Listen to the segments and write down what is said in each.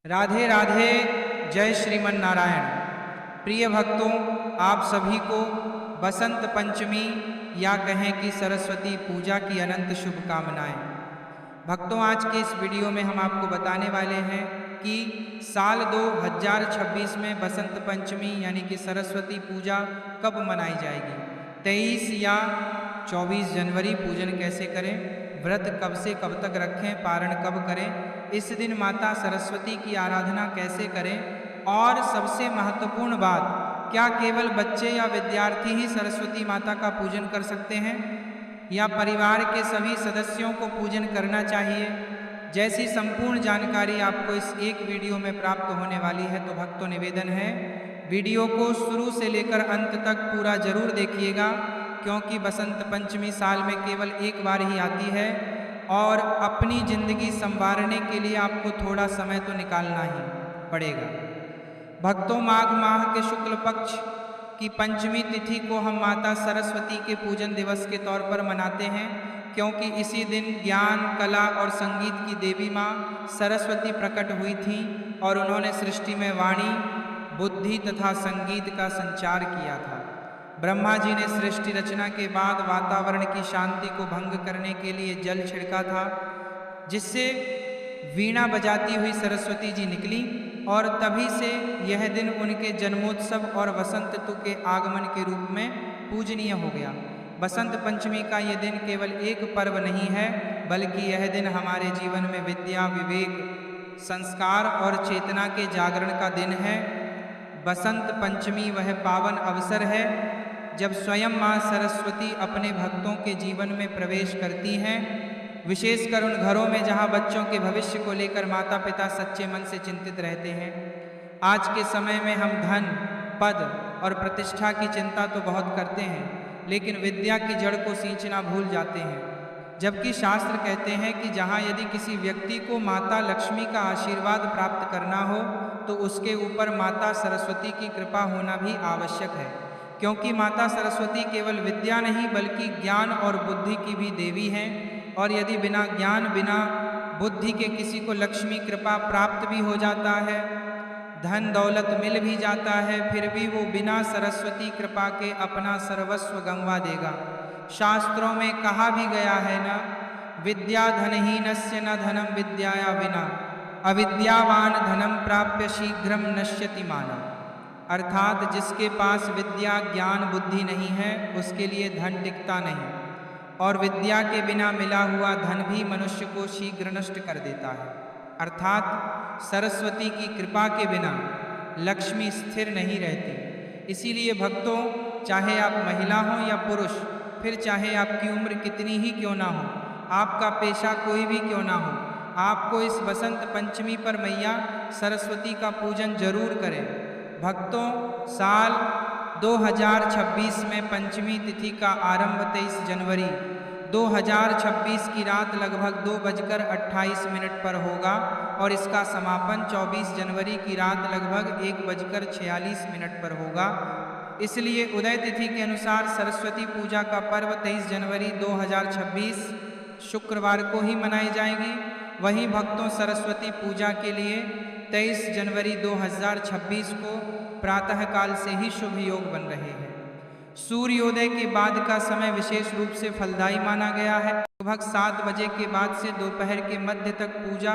राधे राधे। जय श्रीमन नारायण। प्रिय भक्तों, आप सभी को बसंत पंचमी या कहें कि सरस्वती पूजा की अनंत शुभकामनाएं। भक्तों, आज के इस वीडियो में हम आपको बताने वाले हैं कि साल 2026 में बसंत पंचमी यानी कि सरस्वती पूजा कब मनाई जाएगी। 23 या 24 जनवरी पूजन कैसे करें, व्रत कब से कब तक रखें, पारण कब करें, इस दिन माता सरस्वती की आराधना कैसे करें, और सबसे महत्वपूर्ण बात, क्या केवल बच्चे या विद्यार्थी ही सरस्वती माता का पूजन कर सकते हैं या परिवार के सभी सदस्यों को पूजन करना चाहिए। जैसी संपूर्ण जानकारी आपको इस एक वीडियो में प्राप्त होने वाली है, तो भक्तों निवेदन है वीडियो को शुरू से लेकर अंत तक पूरा जरूर देखिएगा, क्योंकि बसंत पंचमी साल में केवल एक बार ही आती है और अपनी जिंदगी संवारने के लिए आपको थोड़ा समय तो निकालना ही पड़ेगा। भक्तों, माघ माह के शुक्ल पक्ष की पंचमी तिथि को हम माता सरस्वती के पूजन दिवस के तौर पर मनाते हैं, क्योंकि इसी दिन ज्ञान, कला और संगीत की देवी माँ सरस्वती प्रकट हुई थी और उन्होंने सृष्टि में वाणी, बुद्धि तथा संगीत का संचार किया था। ब्रह्मा जी ने सृष्टि रचना के बाद वातावरण की शांति को भंग करने के लिए जल छिड़का था, जिससे वीणा बजाती हुई सरस्वती जी निकली और तभी से यह दिन उनके जन्मोत्सव और वसंत ऋतु के आगमन के रूप में पूजनीय हो गया। बसंत पंचमी का यह दिन केवल एक पर्व नहीं है, बल्कि यह दिन हमारे जीवन में विद्या, विवेक, संस्कार और चेतना के जागरण का दिन है। बसंत पंचमी वह पावन अवसर है जब स्वयं माँ सरस्वती अपने भक्तों के जीवन में प्रवेश करती हैं, विशेषकर उन घरों में जहाँ बच्चों के भविष्य को लेकर माता पिता सच्चे मन से चिंतित रहते हैं। आज के समय में हम धन, पद और प्रतिष्ठा की चिंता तो बहुत करते हैं, लेकिन विद्या की जड़ को सींचना भूल जाते हैं। जबकि शास्त्र कहते हैं कि जहाँ यदि किसी व्यक्ति को माता लक्ष्मी का आशीर्वाद प्राप्त करना हो, तो उसके ऊपर माता सरस्वती की कृपा होना भी आवश्यक है, क्योंकि माता सरस्वती केवल विद्या नहीं बल्कि ज्ञान और बुद्धि की भी देवी हैं। और यदि बिना ज्ञान, बिना बुद्धि के किसी को लक्ष्मी कृपा प्राप्त भी हो जाता है, धन दौलत मिल भी जाता है, फिर भी वो बिना सरस्वती कृपा के अपना सर्वस्व गंवा देगा। शास्त्रों में कहा भी गया है ना, विद्या धनहीनस्य न धनम विद्याया विना, अविद्यावान धनम प्राप्य शीघ्रम नश्यति माना। अर्थात जिसके पास विद्या, ज्ञान, बुद्धि नहीं है, उसके लिए धन टिकता नहीं, और विद्या के बिना मिला हुआ धन भी मनुष्य को शीघ्र नष्ट कर देता है। अर्थात सरस्वती की कृपा के बिना लक्ष्मी स्थिर नहीं रहती। इसीलिए भक्तों, चाहे आप महिला हो या पुरुष, फिर चाहे आपकी उम्र कितनी ही क्यों ना हो, आपका पेशा कोई भी क्यों ना हो, आपको इस बसंत पंचमी पर मैया सरस्वती का पूजन जरूर करें। भक्तों, साल 2026 में पंचमी तिथि का आरंभ 23 जनवरी 2026 की रात लगभग 2:28 पर होगा और इसका समापन 24 जनवरी की रात लगभग 1:46 पर होगा। इसलिए उदय तिथि के अनुसार सरस्वती पूजा का पर्व 23 जनवरी 2026 शुक्रवार को ही मनाई जाएगी। वहीं भक्तों, सरस्वती पूजा के लिए 23 जनवरी 2026 को प्रातःकाल से ही शुभ योग बन रहे हैं। सूर्योदय के बाद का समय विशेष रूप से फलदायी माना गया है। लगभग 7 बजे के बाद से दोपहर के मध्य तक पूजा,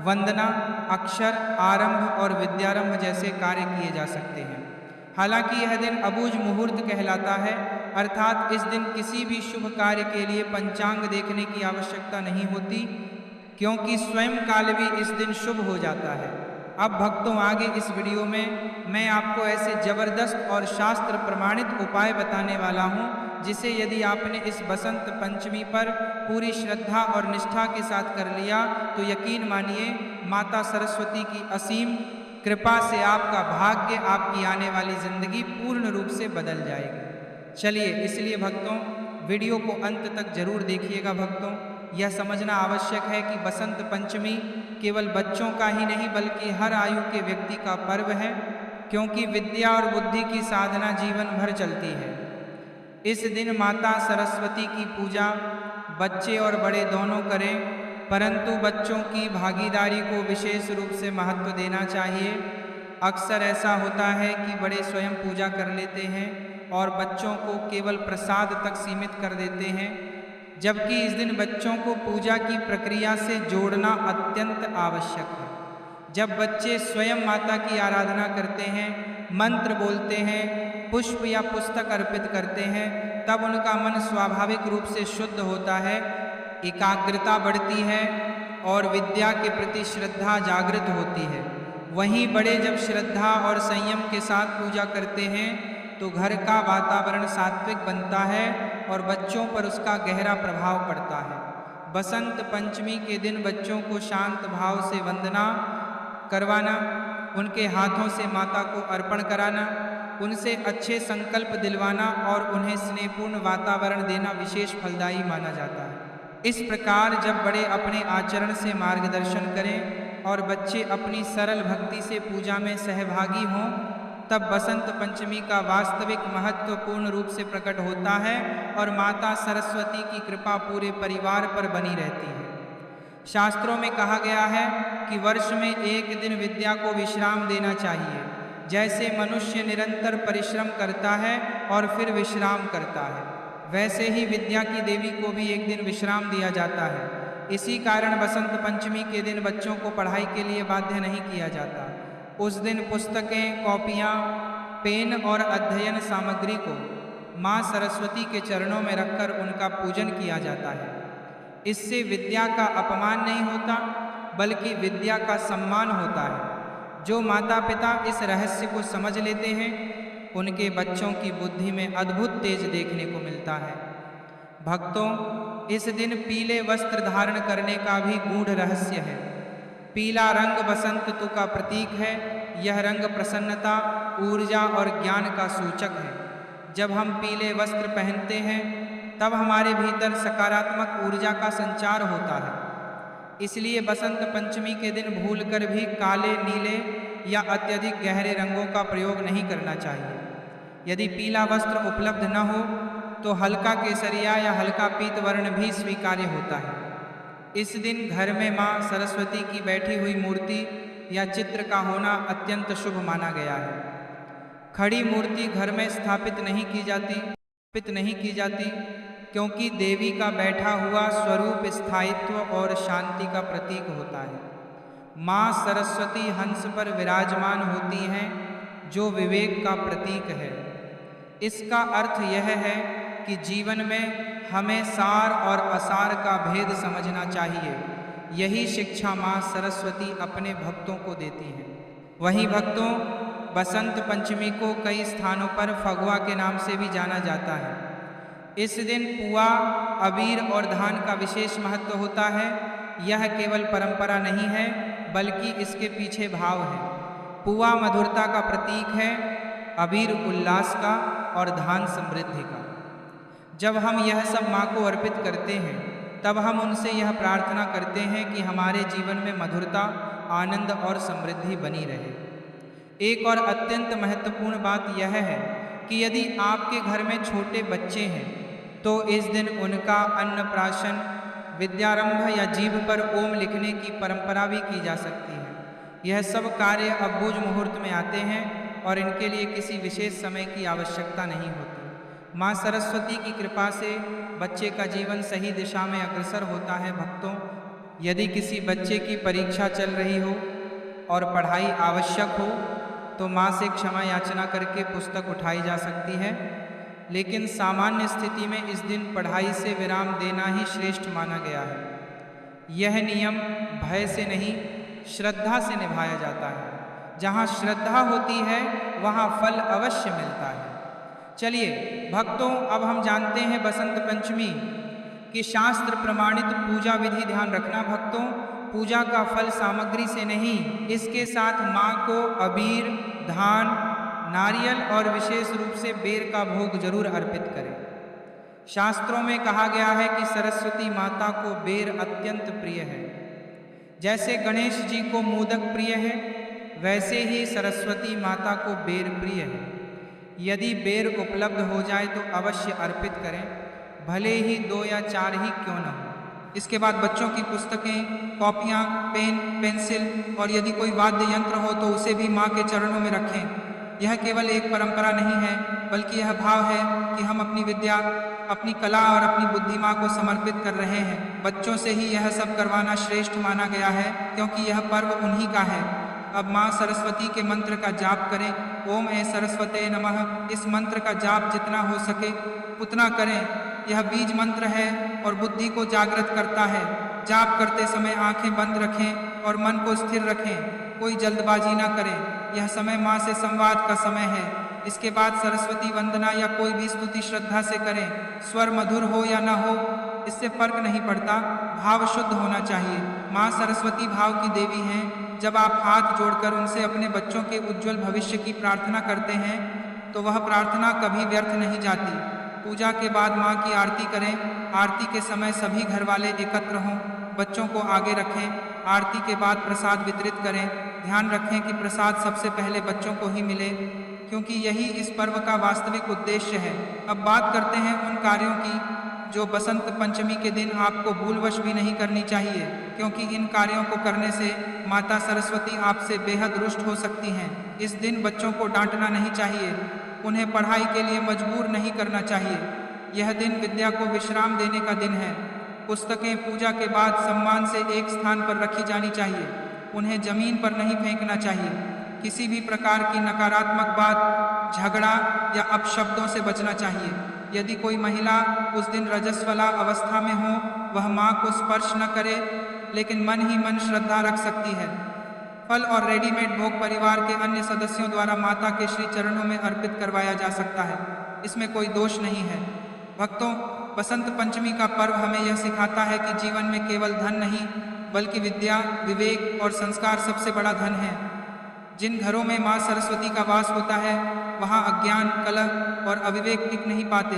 वंदना, अक्षर आरंभ और विद्यारंभ जैसे कार्य किए जा सकते हैं। हालांकि यह दिन अबूझ मुहूर्त कहलाता है, अर्थात इस दिन किसी भी शुभ कार्य के लिए पंचांग देखने की आवश्यकता नहीं होती, क्योंकि स्वयं काल भी इस दिन शुभ हो जाता है। अब भक्तों, आगे इस वीडियो में मैं आपको ऐसे जबरदस्त और शास्त्र प्रमाणित उपाय बताने वाला हूं, जिसे यदि आपने इस बसंत पंचमी पर पूरी श्रद्धा और निष्ठा के साथ कर लिया, तो यकीन मानिए माता सरस्वती की असीम कृपा से आपका भाग्य, आपकी आने वाली जिंदगी पूर्ण रूप से बदल जाएगी। चलिए, इसलिए भक्तों, वीडियो को अंत तक जरूर देखिएगा। भक्तों, यह समझना आवश्यक है कि बसंत पंचमी केवल बच्चों का ही नहीं बल्कि हर आयु के व्यक्ति का पर्व है, क्योंकि विद्या और बुद्धि की साधना जीवन भर चलती है। इस दिन माता सरस्वती की पूजा बच्चे और बड़े दोनों करें, परंतु बच्चों की भागीदारी को विशेष रूप से महत्व देना चाहिए। अक्सर ऐसा होता है कि बड़े स्वयं पूजा कर लेते हैं और बच्चों को केवल प्रसाद तक सीमित कर देते हैं, जबकि इस दिन बच्चों को पूजा की प्रक्रिया से जोड़ना अत्यंत आवश्यक है। जब बच्चे स्वयं माता की आराधना करते हैं, मंत्र बोलते हैं, पुष्प या पुस्तक अर्पित करते हैं, तब उनका मन स्वाभाविक रूप से शुद्ध होता है, एकाग्रता बढ़ती है और विद्या के प्रति श्रद्धा जागृत होती है। वहीं बड़े जब श्रद्धा और संयम के साथ पूजा करते हैं तो घर का वातावरण सात्विक बनता है और बच्चों पर उसका गहरा प्रभाव पड़ता है। बसंत पंचमी के दिन बच्चों को शांत भाव से वंदना करवाना, उनके हाथों से माता को अर्पण कराना, उनसे अच्छे संकल्प दिलवाना और उन्हें स्नेहपूर्ण वातावरण देना विशेष फलदायी माना जाता है। इस प्रकार जब बड़े अपने आचरण से मार्गदर्शन करें और बच्चे अपनी सरल भक्ति से पूजा में सहभागी हों, तब बसंत पंचमी का वास्तविक महत्व पूर्ण रूप से प्रकट होता है और माता सरस्वती की कृपा पूरे परिवार पर बनी रहती है। शास्त्रों में कहा गया है कि वर्ष में एक दिन विद्या को विश्राम देना चाहिए। जैसे मनुष्य निरंतर परिश्रम करता है और फिर विश्राम करता है, वैसे ही विद्या की देवी को भी एक दिन विश्राम दिया जाता है। इसी कारण बसंत पंचमी के दिन बच्चों को पढ़ाई के लिए बाध्य नहीं किया जाता। उस दिन पुस्तकें, कॉपियाँ, पेन और अध्ययन सामग्री को माँ सरस्वती के चरणों में रखकर उनका पूजन किया जाता है। इससे विद्या का अपमान नहीं होता, बल्कि विद्या का सम्मान होता है। जो माता पिता इस रहस्य को समझ लेते हैं, उनके बच्चों की बुद्धि में अद्भुत तेज देखने को मिलता है। भक्तों, इस दिन पीले वस्त्र धारण करने का भी गूढ़ रहस्य है। पीला रंग बसंत ऋतु का प्रतीक है। यह रंग प्रसन्नता, ऊर्जा और ज्ञान का सूचक है। जब हम पीले वस्त्र पहनते हैं, तब हमारे भीतर सकारात्मक ऊर्जा का संचार होता है। इसलिए बसंत पंचमी के दिन भूलकर भी काले, नीले या अत्यधिक गहरे रंगों का प्रयोग नहीं करना चाहिए। यदि पीला वस्त्र उपलब्ध न हो तो हल्का केसरिया या हल्का पीत वर्ण भी स्वीकार्य होता है। इस दिन घर में माँ सरस्वती की बैठी हुई मूर्ति या चित्र का होना अत्यंत शुभ माना गया है। खड़ी मूर्ति घर में स्थापित नहीं की जाती क्योंकि देवी का बैठा हुआ स्वरूप स्थायित्व और शांति का प्रतीक होता है। माँ सरस्वती हंस पर विराजमान होती हैं, जो विवेक का प्रतीक है। इसका अर्थ यह है कि जीवन में हमें सार और असार का भेद समझना चाहिए। यही शिक्षा माँ सरस्वती अपने भक्तों को देती हैं। वहीं भक्तों, बसंत पंचमी को कई स्थानों पर फगुआ के नाम से भी जाना जाता है। इस दिन पुआ, अबीर और धान का विशेष महत्व होता है। यह केवल परंपरा नहीं है, बल्कि इसके पीछे भाव है। पुआ मधुरता का प्रतीक है, अबीर उल्लास का और धान समृद्धि का। जब हम यह सब माँ को अर्पित करते हैं, तब हम उनसे यह प्रार्थना करते हैं कि हमारे जीवन में मधुरता, आनंद और समृद्धि बनी रहे। एक और अत्यंत महत्वपूर्ण बात यह है कि यदि आपके घर में छोटे बच्चे हैं तो इस दिन उनका अन्नप्राशन, विद्यारंभ या जीभ पर ओम लिखने की परंपरा भी की जा सकती है। यह सब कार्य अबूझ मुहूर्त में आते हैं और इनके लिए किसी विशेष समय की आवश्यकता नहीं होती। माँ सरस्वती की कृपा से बच्चे का जीवन सही दिशा में अग्रसर होता है। भक्तों, यदि किसी बच्चे की परीक्षा चल रही हो और पढ़ाई आवश्यक हो तो माँ से क्षमा याचना करके पुस्तक उठाई जा सकती है, लेकिन सामान्य स्थिति में इस दिन पढ़ाई से विराम देना ही श्रेष्ठ माना गया है। यह नियम भय से नहीं, श्रद्धा से निभाया जाता है। जहाँ श्रद्धा होती है वहाँ फल अवश्य मिलता है। चलिए भक्तों, अब हम जानते हैं बसंत पंचमी की शास्त्र प्रमाणित पूजा विधि। ध्यान रखना भक्तों, पूजा का फल सामग्री से नहीं, इसके साथ माँ को अबीर, धान, नारियल और विशेष रूप से बेर का भोग जरूर अर्पित करें। शास्त्रों में कहा गया है कि सरस्वती माता को बेर अत्यंत प्रिय है। जैसे गणेश जी को मोदक प्रिय है, वैसे ही सरस्वती माता को बेर प्रिय है। यदि बेर उपलब्ध हो जाए तो अवश्य अर्पित करें, भले ही 2 या 4 ही क्यों न हो। इसके बाद बच्चों की पुस्तकें, कॉपियाँ, पेन, पेंसिल और यदि कोई वाद्य यंत्र हो तो उसे भी माँ के चरणों में रखें। यह केवल एक परंपरा नहीं है, बल्कि यह भाव है कि हम अपनी विद्या, अपनी कला और अपनी बुद्धि माँ को समर्पित कर रहे हैं। बच्चों से ही यह सब करवाना श्रेष्ठ माना गया है, क्योंकि यह पर्व उन्हीं का है। अब माँ सरस्वती के मंत्र का जाप करें। ओम ऐ सरस्वते नमः। इस मंत्र का जाप जितना हो सके उतना करें। यह बीज मंत्र है और बुद्धि को जागृत करता है। जाप करते समय आंखें बंद रखें और मन को स्थिर रखें। कोई जल्दबाजी ना करें। यह समय माँ से संवाद का समय है। इसके बाद सरस्वती वंदना या कोई भी स्तुति श्रद्धा से करें। स्वर मधुर हो या ना हो, इससे फर्क नहीं पड़ता, भाव शुद्ध होना चाहिए। माँ सरस्वती भाव की देवी हैं। जब आप हाथ जोड़कर उनसे अपने बच्चों के उज्जवल भविष्य की प्रार्थना करते हैं तो वह प्रार्थना कभी व्यर्थ नहीं जाती। पूजा के बाद माँ की आरती करें। आरती के समय सभी घर वाले एकत्र हों। बच्चों को आगे रखें। आरती के बाद प्रसाद वितरित करें। ध्यान रखें कि प्रसाद सबसे पहले बच्चों को ही मिले, क्योंकि यही इस पर्व का वास्तविक उद्देश्य है। अब बात करते हैं उन कार्यों की जो बसंत पंचमी के दिन आपको भूलवश भी नहीं करनी चाहिए, क्योंकि इन कार्यों को करने से माता सरस्वती आपसे बेहद रुष्ट हो सकती हैं। इस दिन बच्चों को डांटना नहीं चाहिए, उन्हें पढ़ाई के लिए मजबूर नहीं करना चाहिए। यह दिन विद्या को विश्राम देने का दिन है। पुस्तकें पूजा के बाद सम्मान से एक स्थान पर रखी जानी चाहिए। उन्हें जमीन पर नहीं फेंकना चाहिए। किसी भी प्रकार की नकारात्मक बात, झगड़ा या अपशब्दों से बचना चाहिए। यदि कोई महिला उस दिन रजस्वला अवस्था में हो, वह माँ को स्पर्श न करे, लेकिन मन ही मन श्रद्धा रख सकती है। फल और रेडीमेड भोग परिवार के अन्य सदस्यों द्वारा माता के श्री चरणों में अर्पित करवाया जा सकता है। इसमें कोई दोष नहीं है। भक्तों, बसंत पंचमी का पर्व हमें यह सिखाता है कि जीवन में केवल धन नहीं, बल्कि विद्या, विवेक और संस्कार सबसे बड़ा धन है। जिन घरों में माँ सरस्वती का वास होता है, वहाँ अज्ञान, कलह और अविवेक टिक नहीं पाते।